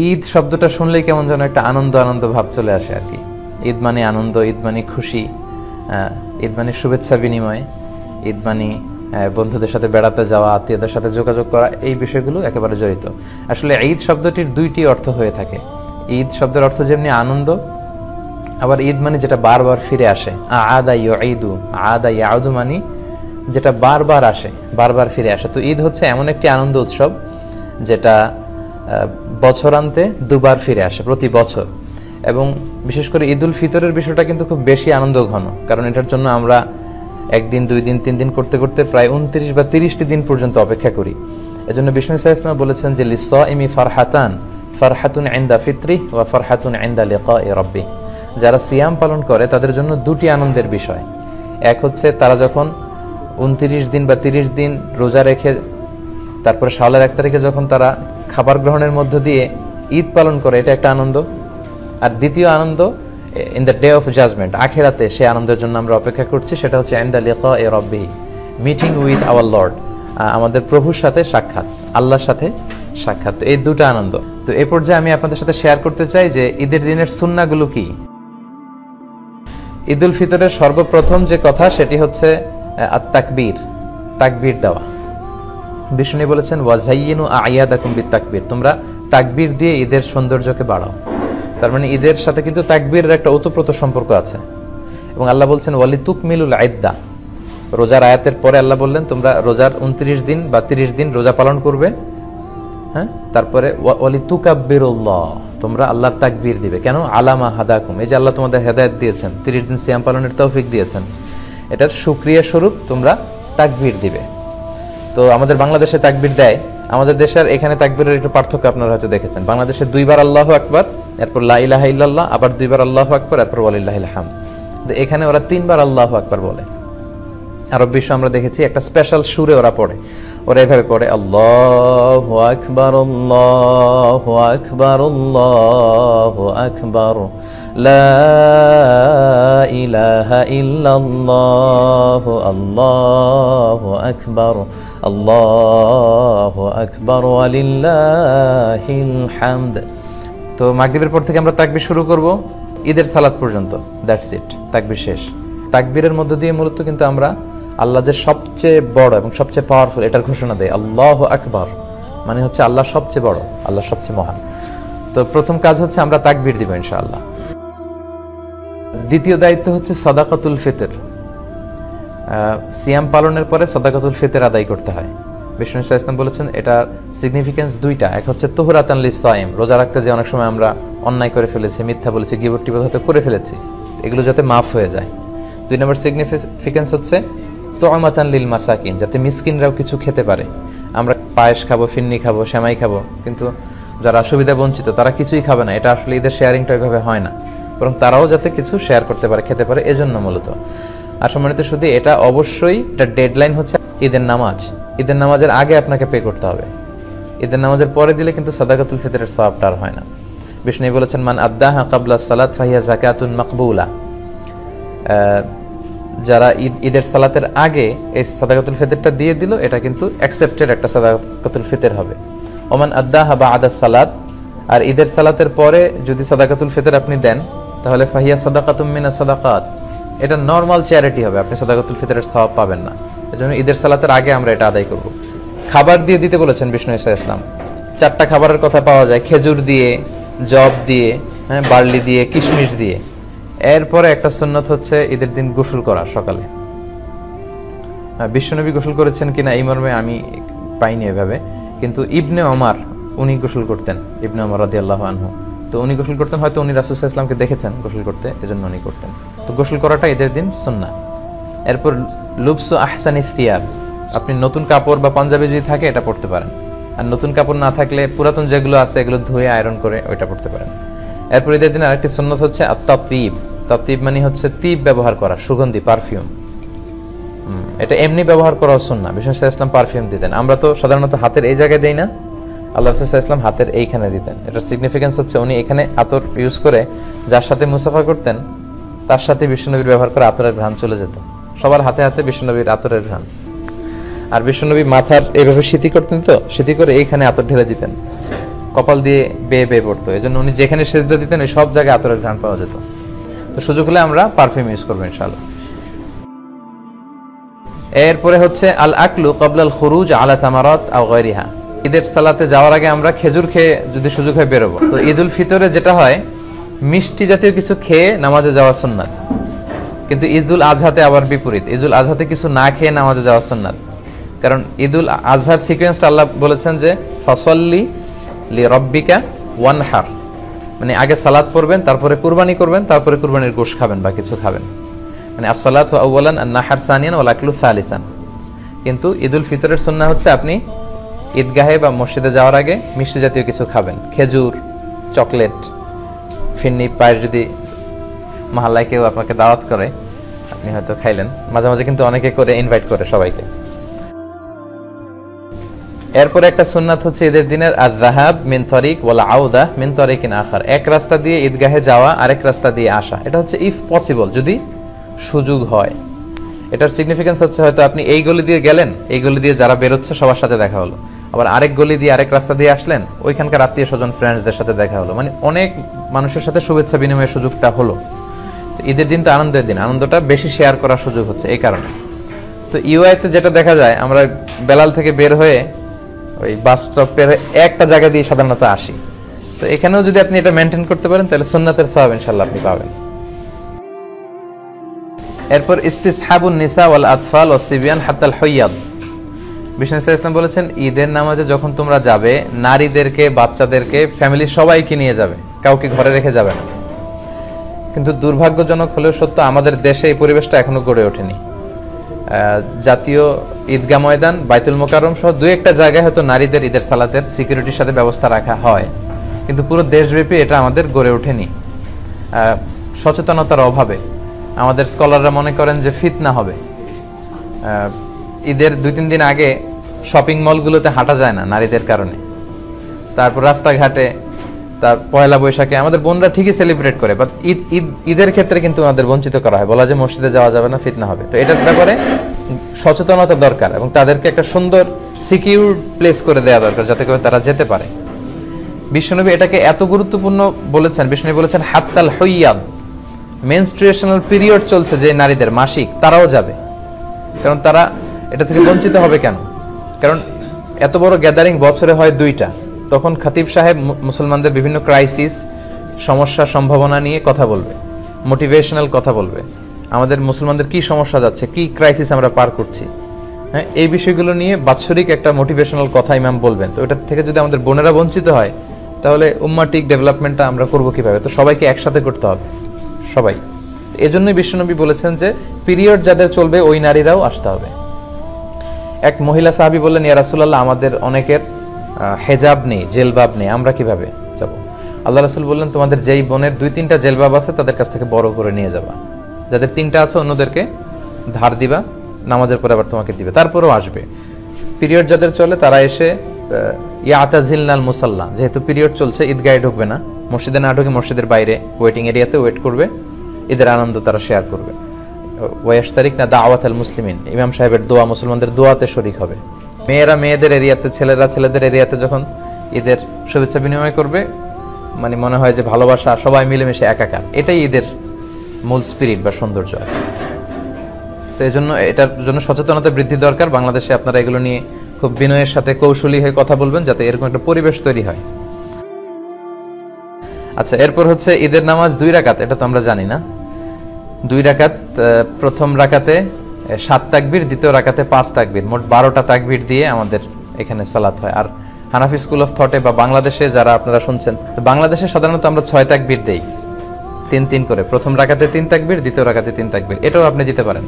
ঈদ শব্দটা শুনলেই কেমন যেন একটা আনন্দ আনন্দ ভাব চলে আসে আর কি। ঈদ মানে আনন্দ, ঈদ মানে খুশি, ঈদ মানে শুভেচ্ছা বিনিময়, ঈদ মানে বন্ধুদের সাথে বেড়াতে যাওয়া, আত্মীয়দের সাথে যোগাযোগ করা, এই বিষয়গুলো একেবারে জড়িত। আসলে ঈদ শব্দটির দুইটি অর্থ হয়ে থাকে। ঈদ শব্দের অর্থ যেমনি আনন্দ, আবার ঈদ মানে যেটা বারবার ফিরে আসে। আদা ইয়াউদু, আদা ইয়াউদু মানে যেটা বারবার আসে, বারবার ফিরে আসে। তো ঈদ হচ্ছে এমন একটি আনন্দ উৎসব যেটা বছরান্তে দুবার ফিরে আসে, প্রতি বছর। এবং বিশেষ করে ঈদুল ফিতরের বিষয়টা কিন্তু খুব বেশি আনন্দ ঘন, কারণ এটার জন্য আমরা একদিন, 2 দিন, 3 দিন করতে করতে প্রায় 29 বা 30টি দিন পর্যন্ত অপেক্ষা করি। এজন্য বিষ্ণু সাল্লাল্লাহু আলাইহি ওয়াসাল্লাম বলেছেন যে লিসাইমি ফারহাতান, ফারহাতুন ইনদা ফিত্রি ওয়া ফারহাতুন ইনদা লিকাই রাব্বি। যারা সিয়াম পালন করে তাদের জন্য দুটি আনন্দের বিষয়। এক হচ্ছে তারা যখন 29 দিন বা 30 দিন রোজা রেখে তারপরে শাওয়ালের 1 তারিখে যখন তারা খাবার গ্রহণের মধ্য দিয়ে ঈদ পালন করে, এটা একটা আনন্দ। আর দ্বিতীয় আনন্দ in the day of judgement, আখিরাতে সে আনন্দের জন্য আমরা অপেক্ষা করছি, সেটা হচ্ছে ইনদা লিকাই রাব্বি, মিটিং উইথ আওয়ার লর্ড, আমাদের প্রভুর সাথে সাক্ষাৎ, আল্লাহর সাথে সাক্ষাৎ। তো এই দুটো আনন্দ। তো এই পর্যায়ে আমি আপনাদের সাথে শেয়ার করতে চাই যে ঈদের দিনের সুন্নাহগুলো কি। ঈদুল ফিতরের সর্বপ্রথম যে কথা সেটি হচ্ছে আত-তাকবীর, তাকবীর দেওয়া। বিষ্ণু বলেছেন ওয়াজাইয়িনু আয়াদাকুম বিত-তাকবীর, তোমরা তাকবীর দিয়ে ঈদের সৌন্দর্যকে বাড়াও। তার মানে ঈদের সাথে কিন্তু তাকবীরের একটা ওতপ্রোত সম্পর্ক আছে। এবং আল্লাহ বলছেন ওয়ালিতুকমিলুল ইদ্দা, রোজার আয়াতের পরে আল্লাহ বললেন তোমরা রোজার 29 দিন বা 30 দিন রোজা পালন করবে। হ্যাঁ, তারপরে ওয়ালিতুকাব্বিরুল্লাহ, তোমরা আল্লাহর তাকবীর দিবে। কেন? আলামা হাদাকুম, এই যে আল্লাহ তোমাদের হেদায়েত দিয়েছেন, 30 দিন সিয়াম পালনের তৌফিক দিয়েছেন, এটার শুকরিয়া স্বরূপ তোমরা তাকবীর দিবে। তো আমাদের বাংলাদেশে তাকবীর দেয়, আমাদের দেশের এখানে তাকবীরের একটু পার্থক্য আপনারা হয়তো দেখেছেন। বাংলাদেশে 2 বার আল্লাহু আকবার, এরপর লা ইলাহা ইল্লাল্লাহ, আবার 2 বার আল্লাহু আকবার, এরপর ওয়ালিল্লাহিল হামদ। এখানে ওরা 3 বার আল্লাহু আকবার বলে। আরব বিশ্ব আমরা দেখেছি একটা স্পেশাল সুরে ওরা পড়ে, ওরা এভাবে পড়ে আল্লাহু আকবার, আল্লাহু আকবার, আল্লাহু আকবার, লা ইলাহা ইল্লাল্লাহ, আল্লাহু আকবার, আল্লাহু আকবার, ওয়ালিল্লাহিল হামদ। তো মাগরিবের পর থেকে আমরা তাকবীর শুরু করব ঈদের সালাত পর্যন্ত, দ্যাটস ইট, তাকবীর শেষ। তাকবীরের মধ্য দিয়ে মূলত কিন্তু আমরা আল্লাহ যে সবচেয়ে বড় এবং সবচেয়ে পাওয়ারফুল এটার ঘোষণা দেয়। আল্লাহু আকবার মানে হচ্ছে আল্লাহ সবচেয়ে বড়, আল্লাহ সবচেয়ে মহান। তো প্রথম কাজ হচ্ছে আমরা তাকবীর দিব ইনশাআল্লাহ। দ্বিতীয় দায়িত্ব হচ্ছে সাদাকাতুল ফিতর। সিয়াম পালনের পরে সাদাকাতুল ফিতর আদায় করতে হয়। বিষ্ণু সাল্লাল্লাহু আলাইহি ওয়াসাল্লাম বলেছেন এটা সিগনিফিকেন্স দুইটা। এক হচ্ছে তুহরাতান লিস-সাইম, রোজা রাখতে যে অনেক সময় আমরা অন্যায় করে ফেলেছি, মিথ্যা বলেছি, গীবত টিবত হয়তো করে ফেলেছি, এগুলো যাতে মাফ হয়ে যায়। 2 নম্বর সিগনিফিকেন্স হচ্ছে তুআমাতান লিল মাসাকিন, যাতে মিসকিনরাও কিছু খেতে পারে। আমরা পায়েস খাবো, ফিন্নি খাবো, সেমাই খাবো, কিন্তু যারা সুবিধা বঞ্চিত তারা কিছুই খাবে না। এটা আসলে ঈদের শেয়ারিংটা ওইভাবে হয় না, বরং তারাও যাতে কিছু শেয়ার করতে পারে, খেতে পারে, এজন্য মূলত। আর সম্মানিত শুধু এটা অবশ্যই এটা ডেডলাইন হচ্ছে ঈদের নামাজ। ঈদের নামাজের আগে আপনাকে পে করতে হবে। ঈদের নামাজের পরে দিলে কিন্তু সাদাকাতুল ফিতরের সওয়াবটা আর হয় না। বিষ্ণু বলেছেন মান আদ্দাহা ক্বাবলা সালাত ফাহিয়া যাকাতুন মাকবুলা, যারা ঈদের সালাতের আগে এই সাদাকাতুল ফিতরটা দিয়ে দিল এটা কিন্তু অ্যাকসেপ্টেড একটা সাদাকাতুল ফিতর হবে। ওমান আদ্দাহা বা'দা সালাত, আর ঈদের সালাতের পরে যদি সাদাকাতুল ফিতর আপনি দেন তাহলে ফাহিয়া সাদাকাতুম মিনাস সাদাকাত, এটা নরমাল চ্যারিটি হবে, আপনি সাদাকাতুল ফিতরের সওয়াব পাবেন না। এজন্য ঈদের সালাতের আগে আমরা এটা আদায় করব। খাবার দিয়ে দিতে বলেছেন বিষ্ণু সাল্লাল্লাহু আলাইহি ওয়াসাল্লাম। 4টা খাবারের কথা পাওয়া যায়, খেজুর দিয়ে, জব দিয়ে, হ্যাঁ, বার্লি দিয়ে, কিশমিশ দিয়ে। এরপরে একটা সুন্নাত হচ্ছে ঈদের দিন গোসল করা সকালে। বিশ্বনবী গোসল করেছেন কিনা এই মর্মে আমি পাইনি এভাবে, কিন্তু ইবনে ওমর উনি গোসল করতেন, ইবনে ওমর রাদিয়াল্লাহু আনহু। তো উনি গোসল করতেন, হয়তো উনি রাসূল সাল্লাল্লাহু আলাইহি ওয়াসাল্লামকে দেখেছেন গোসল করতে, এজন্য উনি করতেন। তো গোসল করাটা ঈদের দিন সুন্নাহ। এরপর লুবসু আহসানিস সিয়াব, আপনি নতুন কাপড় বা পাঞ্জাবি যদি থাকে এটা পরতে পারেন, আর নতুন কাপড় না থাকলে পুরাতন যেগুলো আছে এগুলো ধুয়ে আয়রন করে ওইটা পরতে পারেন। এরপর ঈদের দিন আরেকটি সুন্নাত হচ্ছে আত-তাতয়িব। তাতয়িব মানে হচ্ছে তিব ব্যবহার করা, সুগন্ধি, পারফিউম। এটা এমনি ব্যবহার করাও সুন্নাহ। বিষ্ণু সাল্লাল্লাহু আলাইহি ওয়াসাল্লাম পারফিউম দিতেন, আমরা তো সাধারণত হাতের এই জায়গায় দেই না, আল্লাহ সাল্লাল্লাহু আলাইহি ওয়াসাল্লাম হাতের এইখানে দিতেন। এটার সিগনিফিকেন্স হচ্ছে উনি এখানে আতর ইউজ করে যার সাথে মুসাফা করতেন তার সাথে বিশ্বনবীর ব্যবহার করে আতরের ঘ্রাণ চলে যেত। সবার হাতে হাতে বিশ্বনবীর আতরের ঘ্রাণ। আর বিশ্বনবী মাথার এইভাবে সিঁথি করতেন, তো সিঁথি করে এইখানে আতর ঢেলে দিতেন, কপাল দিয়ে বেয়ে বেয়ে পড়তো, এই জন্য উনি যেখানে সেজদা দিতেন ওই সব জায়গায় আতরের ঘ্রাণ পাওয়া যেত। তো সুযোগ হলে আমরা পারফিউম ইউজ করবো ইনশাআল্লাহ। এরপরে হচ্ছে আল আকলু ক্বাবলাল খুরুজ আলা তামারাত আও গায়রিহা, ঈদের সালাতে যাওয়ার আগে আমরা খেজুর খেয়ে যদি সুযোগ হয় বেরোবো। তো ঈদুল ফিতরে যেটা হয় মিষ্টি জাতীয় কিছু খেয়ে নামাজে যাওয়া সুন্নাত, কিন্তু ঈদুল আজহাতে আবার বিপরীত, ঈদুল আজহাতে কিছু না খেয়ে নামাজে যাওয়া সুন্নাত। কারণ ঈদুল আজহার সিকোয়েন্সটা আল্লাহ বলেছেন যে ফাসাল্লি লিরাব্বিকা ওয়ানহার, মানে আগে সালাত পড়বেন, তারপরে কুরবানি করবেন, তারপরে কুরবানির গোশত খাবেন বা কিছু খাবেন, মানে আসসালাতু আউওয়ালান আন-নাহর সানিয়ান ওয়াল আকলু সালিসান। কিন্তু ঈদুল ফিতরের সুন্নাহ হচ্ছে আপনি ঈদগাহে বা মসজিদে যাওয়ার আগে মিষ্টি জাতীয় কিছু খাবেন, খেজুর, চকলেট, ফিন্নি পায়ের যদি মহল্লায় কেউ আপনাকে দাওয়াত করে আপনি হয়তো খাইলেন, মাঝে মাঝে কিন্তু অনেকে করে ইনভাইট করে সবাইকে। এরপরে একটা সুন্নাত হচ্ছে ঈদের দিনের আয-যাহাব মিন তারিক ওয়াল আউদা মিন তারিকিন আখার, এক রাস্তা দিয়ে ঈদগাহে যাওয়া আরেক রাস্তা দিয়ে আসা। এটা হচ্ছে ইফ পসিবল, যদি সুযোগ হয়। এটার সিগনিফিকেন্স হচ্ছে হয়তো আপনি এই গলি দিয়ে গেলেন, এই গলি দিয়ে যারা বেরোচ্ছে সবার সাথে দেখা হলো, আবার আরেক গলি দিয়ে আরেক রাস্তা দিয়ে আসলেন, ওইখানকার আত্মীয় স্বজন ফ্রেন্ডসদের সাথে দেখা হলো, মানে অনেক মানুষের সাথে শুভেচ্ছা বিনিময়ের সুযোগটা হলো। ঈদের দিন তো আনন্দের দিন, আনন্দটা বেশি শেয়ার করার সুযোগ হচ্ছে এই কারণে। তো ইউআইতে যেটা দেখা যায় আমরা বেলাল থেকে বের হয়ে ওই বাস স্টপের একটা জায়গা দিয়ে সাধারণত আসি, তো এখানেও যদি আপনি এটা মেনটেন করতে পারেন তাহলে সুন্নাতের সওয়াব ইনশাআল্লাহ আপনি পাবেন। এরপর ইস্তিসহাবুন নিসা ওয়াল আতফাল ওয়াস সিবিয়ান হাত্তাল হুইয়াদ, বিষ্ণু ইসলাম বলেছেন ঈদের নামাজে যখন তোমরা যাবে নারীদেরকে, বাচ্চাদেরকে, ফ্যামিলির সবাইকে নিয়ে যাবে, কাউকে ঘরে রেখে যাবে না। কিন্তু দুর্ভাগ্যজনক হলেও সত্য, আমাদের দেশে এই পরিবেশটা এখনো গড়ে ওঠেনি। জাতীয় ঈদগাহ ময়দান, বাইতুল মোকাররম সহ দুই একটা জায়গায় হয়তো নারীদের ঈদের সালাতের সিকিউরিটির সাথে ব্যবস্থা রাখা হয়, কিন্তু পুরো দেশব্যাপী এটা আমাদের গড়ে ওঠেনি সচেতনতার অভাবে। আমাদের স্কলাররা মনে করেন যে ফিতনা হবে। ঈদের 2-3 দিন আগে শপিং মলগুলোতে হাঁটা যায় না নারীদের কারণে, তারপর রাস্তাঘাটে, তার পয়লা বৈশাখে আমাদের বোনরা ঠিকই সেলিব্রেট করে, বাট ঈদের ক্ষেত্রে কিন্তু আমাদের বঞ্চিত করা হয়, বলা যে মসজিদে যাওয়া যাবে না, ফিতনা হবে। তো এটার ব্যাপারে সচেতনতা দরকার এবং তাদেরকে একটা সুন্দর সিকিউর প্লেস করে দেওয়া দরকার যাতে করে তারা যেতে পারে। বিশ্বনবী এটাকে এত গুরুত্বপূর্ণ বলেছেন, বিশ্বনবী বলেছেন হাত্তাল হুইয়াদ, মেনস্ট্রুয়েশনাল পিরিয়ড চলছে যে নারীদের মাসিক, তারাও যাবে। কারণ তারা এটা থেকে বঞ্চিত হবে কেন? কারণ এত বড় গ্যাদারিং বছরে হয় 2টা, তখন খতিব সাহেব মুসলমানদের বিভিন্ন ক্রাইসিস, সমস্যা, সম্ভাবনা নিয়ে কথা বলবে, মোটিভেশনাল কথা বলবে, আমাদের মুসলমানদের কি সমস্যা যাচ্ছে, কি ক্রাইসিস আমরা পার করছি, হ্যাঁ, এই বিষয়গুলো নিয়ে বাৎসরিক একটা মোটিভেশনাল কথা ইমাম বলবেন। তো এটার থেকে যদি আমাদের বোনেরা বঞ্চিত হয় তাহলে উম্মাটিক ডেভেলপমেন্টটা আমরা করবো কিভাবে? তো সবাইকে একসাথে করতে হবে, সবাই। এজন্যই বিশ্বনবী বলেছেন যে পিরিয়ড যাদের চলবে ওই নারীরাও আসতে হবে। এক মহিলা সাহাবী বললেন, ইয়া রাসূলুল্লাহ, আমাদের অনেকের হেজাব নেই, জেলবাব নেই, আমরা কিভাবে যাব? আল্লাহ রাসূল বললেন, তোমাদের যেই বোনের 2-3টা জেলবাব আছে তাদের কাছ থেকে বড় করে নিয়ে যাবা, যাদের 3টা আছে অন্যদেরকে ধার দিবা, নামাজের পরে আবার তোমাকে দিবে, তারপরেও আসবে। পিরিয়ড যাদের চলে তারা এসে ইয়াতাজিলনাল মুসাল্লা, যেহেতু পিরিয়ড চলছে ঈদগাহে ঢুকবে না, মসজিদে না ঢুকে মসজিদের বাইরে ওয়েটিং এরিয়াতে ওয়েট করবে, ঈদের আনন্দ তারা শেয়ার করবে। ওয়াশতারিকনা দাওয়াতাল মুসলিমিন, ইমাম সাহেবের দোয়া, মুসলমানদের দোয়াতে শরীক হবে। মেয়েরা মেয়েদের এরিয়াতে, ছেলেরা ছেলেদের এরিয়াতে যখন ঈদের শুভেচ্ছা বিনিময় করবে, মানে মনে হয় যে ভালোবাসা, সবাই মিলেমিশে একাকার, এটাই ঈদের মূল স্পিরিট বা সৌন্দর্য। তো এই জন্য এটার জন্য সচেতনতা বৃদ্ধি দরকার। বাংলাদেশে আপনারা এগুলো নিয়ে খুব বিনয়ের সাথে কৌশলী হয়ে কথা বলবেন যাতে এরকম একটা পরিবেশ তৈরি হয়। আচ্ছা, এরপর হচ্ছে ঈদের নামাজ 2 রাকাত, এটা তো আমরা জানি না। 2 রাকাত, প্রথম রাকাতে 7 তাকবীর, দ্বিতীয় রাকাতে 5 তাকবীর, মোট 12টা তাকবীর দিয়ে আমাদের এখানে সালাত হয়। আর হানাফি স্কুল অফ থটে বা বাংলাদেশে যারা আপনারা শুনছেন, বাংলাদেশে সাধারণত আমরা 6 তাকবীর দেই, 3-3 করে। প্রথম রাকাতে 3 তাকবীর, দ্বিতীয় রাকাতে 3 তাকবীর, এটাও আপনি দিতে পারেন,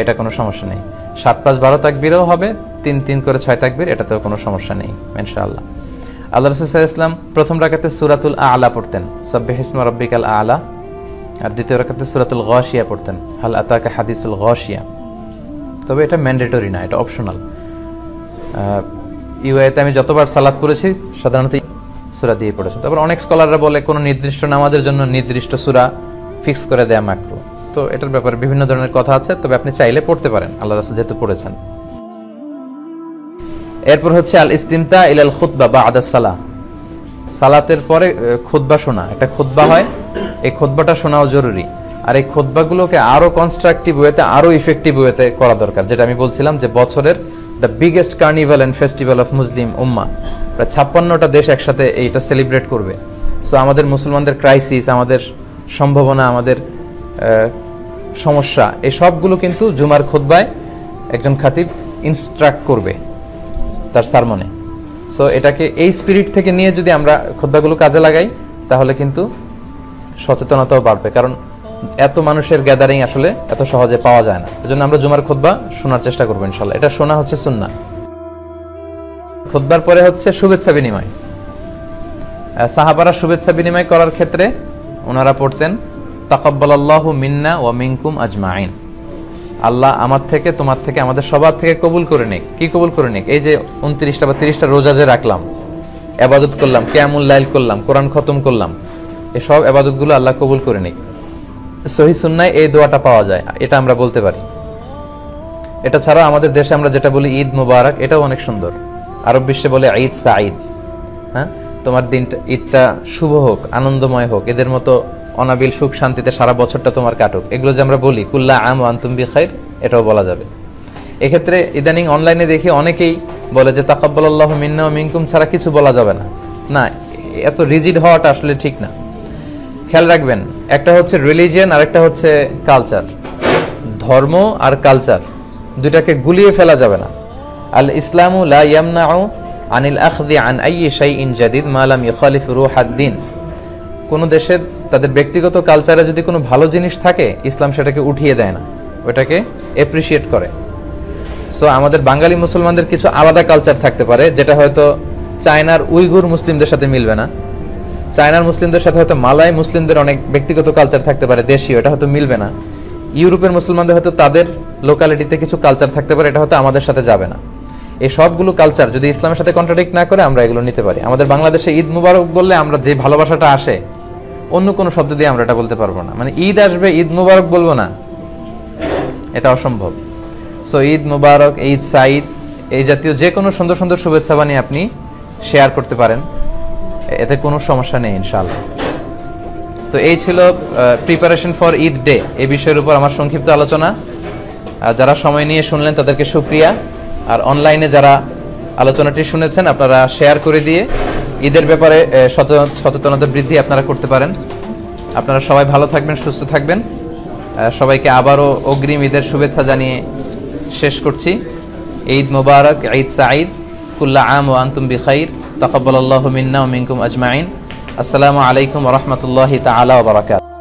এটা কোনো সমস্যা নেই। 7-5-12 তাকবীরও হবে, 3-3 করে 6 তাকবীর, এটাতেও কোনো সমস্যা নেই ইনশাআল্লাহ। আল্লাহ রাসূল সাল্লাল্লাহু আলাইহি ওয়াসাল্লাম প্রথম রাকাতে সূরাতুল আ'লা পড়তেন, সাব্বিহিসমা রাব্বিকাল আ'লা, আর দ্বিতীয় রাকাতে সূরাতুল গাশিয়া পড়তেন, হাল আতাকা হাদিসুল গাশিয়া। তবে এটা ম্যান্ডেটরি না, এটা অপশনাল। ইউএতে আমি যতবার সালাত পড়েছি সাধারণত সূরা দিয়ে পড়েছি। তারপর অনেক স্কলাররা বলে কোন নির্দিষ্ট নামাজের জন্য নির্দিষ্ট সূরা ফিক্স করে দেয়া মাকরুহ। তো এটার ব্যাপারে বিভিন্ন ধরনের কথা আছে, তবে আপনি চাইলে পড়তে পারেন, আল্লাহ রাসূল যেহেতু পড়েছেন। এরপর হচ্ছে আল ইস্তিমতা ইলাল খুতবা বা'দা সালাহ, সালাতের পরে খুতবা শোনা, একটা খুতবা হয়, এই খুতবাটা শোনাও জরুরি। আর এই খুতবাগুলোকে আরো কনস্ট্রাকটিভ ওয়েতে, আরো ইফেক্টিভ ওয়েতে করা দরকার। যেটা আমি বলছিলাম যে বছরের the biggest carnival and festival of Muslim উম্মা, প্রায় 56টা দেশ একসাথে এইটা সেলিব্রেট করবে। সো আমাদের মুসলমানদের ক্রাইসিস, আমাদের সম্ভাবনা, আমাদের সমস্যা, এই সবগুলো কিন্তু জুমার খুতবায় একজন খাতিব ইনস্ট্রাক্ট করবে তার সারমনে। সো এটাকে এই স্পিরিট থেকে নিয়ে যদি আমরা খুতবাগুলো কাজে লাগাই তাহলে কিন্তু সচেতনতাও বাড়বে, কারণ এত মানুষের গ্যাদারিং আসলে এত সহজে পাওয়া যায় না। এজন্য আমরা জুমার খুতবা শোনার চেষ্টা করবো ইনশাআল্লাহ। এটা শোনা হচ্ছে সুন্নাহ। খুতবার পরে হচ্ছে শুভেচ্ছা বিনিময়। সাহাবারা শুভেচ্ছা বিনিময় করার ক্ষেত্রে ওনারা পড়তেন তাকাব্বালাল্লাহু মিন্না ওয়া মিনকুম আজমাইন, আল্লাহ আমার থেকে, তোমার থেকে, আমাদের সবার থেকে কবুল করে নিক। কি কবুল করে নিক? এই যে 29টা বা 30টা রোজা যে রাখলাম, ইবাদত করলাম, কিয়ামুল লাইল করলাম, কোরআন খতম করলাম, এই সব ইবাদতগুলো আল্লাহ কবুল করে নিক। সহিহ সুন্নাহয় এই দোয়াটা পাওয়া যায়, এটা আমরা বলতে পারি। এটা ছাড়া আমাদের দেশে আমরা যেটা বলি ঈদ মুবারক, এটাও অনেক সুন্দর। আরব বিশ্বে বলে ঈদ সাঈদ। হ্যাঁ, তোমার দিনটা, ঈদটা শুভ হোক, আনন্দময় হোক, এদের মতো অনাবিল সুখ শান্তিতে সারা বছরটা তোমার কাটুক, এগুলো যে আমরা বলি কুল্লা আম ওয়া আনতুম বিখাইর, এটাও বলা যাবে। এক্ষেত্রে ইদানিং অনলাইনে দেখি অনেকেই বলে যে তাকাব্বালাল্লাহু মিন্না ওয়া মিনকুম ছাড়া কিছু বলা যাবে না। না, এত রিজিড হওয়াটা আসলে ঠিক না। খেয়াল রাখবেন, একটা হচ্ছে রিলিজিয়ান আর একটা হচ্ছে কালচার। ধর্ম আর কালচার দুইটাকে গুলিয়ে ফেলা যাবে না। আল ইসলামু লা ইয়ামনাউ আনিল আখযি আন আইয়ি শাইইন জাদিদ মা লাম ইখালিফ রূহাদ-দ্বীন। কোন দেশের তাদের ব্যক্তিগত কালচারে যদি কোনো ভালো জিনিস থাকে, ইসলাম সেটাকে উঠিয়ে দেয় না, ওটাকে এপ্রিশিয়েট করে। সো আমাদের বাঙালি মুসলমানদের কিছু আলাদা কালচার থাকতে পারে, যেটা হয়তো চায়নার উইগুর মুসলিমদের সাথে মিলবে না। চায়নার মুসলিমদের সাথে হয়তো মালয় মুসলিমদের অনেক ব্যক্তিগত কালচার থাকতে পারে, দেশীয়, এটা হয়তো মিলবে না। ইউরোপের মুসলমানদের হয়তো তাদের লোকালিটিতে কিছু কালচার থাকতে পারে, এটা হয়তো আমাদের সাথে যাবে না। এই সবগুলো কালচার যদি ইসলামের সাথে কন্ট্রাডিক্ট না করে, আমরা এগুলো নিতে পারি। আমাদের বাংলাদেশে ঈদ মুবারক বললে আমরা যে ভালোবাসাটা আসে, অন্য কোনো শব্দ দিয়ে আমরা এটা বলতে পারবো না। মানে ঈদ আসবে, ঈদ মুবারক বলবো না, এটা অসম্ভব। সো ঈদ মুবারক, ঈদ সাঈদ, এই জাতীয় যে কোনো সুন্দর সুন্দর শুভেচ্ছা বানিয়ে আপনি শেয়ার করতে পারেন, এতে কোনো সমস্যা নেই ইনশাআল্লাহ। তো এই ছিল প্রিপারেশন ফর ঈদ ডে, এই বিষয়ের উপর আমার সংক্ষিপ্ত আলোচনা। যারা সময় নিয়ে শুনলেন তাদেরকে শুকরিয়া। আর অনলাইনে যারা আলোচনাটি শুনেছেন, আপনারা শেয়ার করে দিয়ে ঈদের ব্যাপারে সচেতনতা বৃদ্ধি আপনারা করতে পারেন। আপনারা সবাই ভালো থাকবেন, সুস্থ থাকবেন। সবাইকে আবারও অগ্রিম ঈদের শুভেচ্ছা জানিয়ে শেষ করছি। ঈদ মুবারক, ঈদ সাঈদ, কুল্লা আম ওয়া আনতুম বিখাইর, তাকাব্বালাল্লাহু মিন্না ওয়া মিনকুম আজমাইন। আসসালামু আলাইকুম ওয়া রাহমাতুল্লাহি তাআলা ওয়া বারাকাতুহু।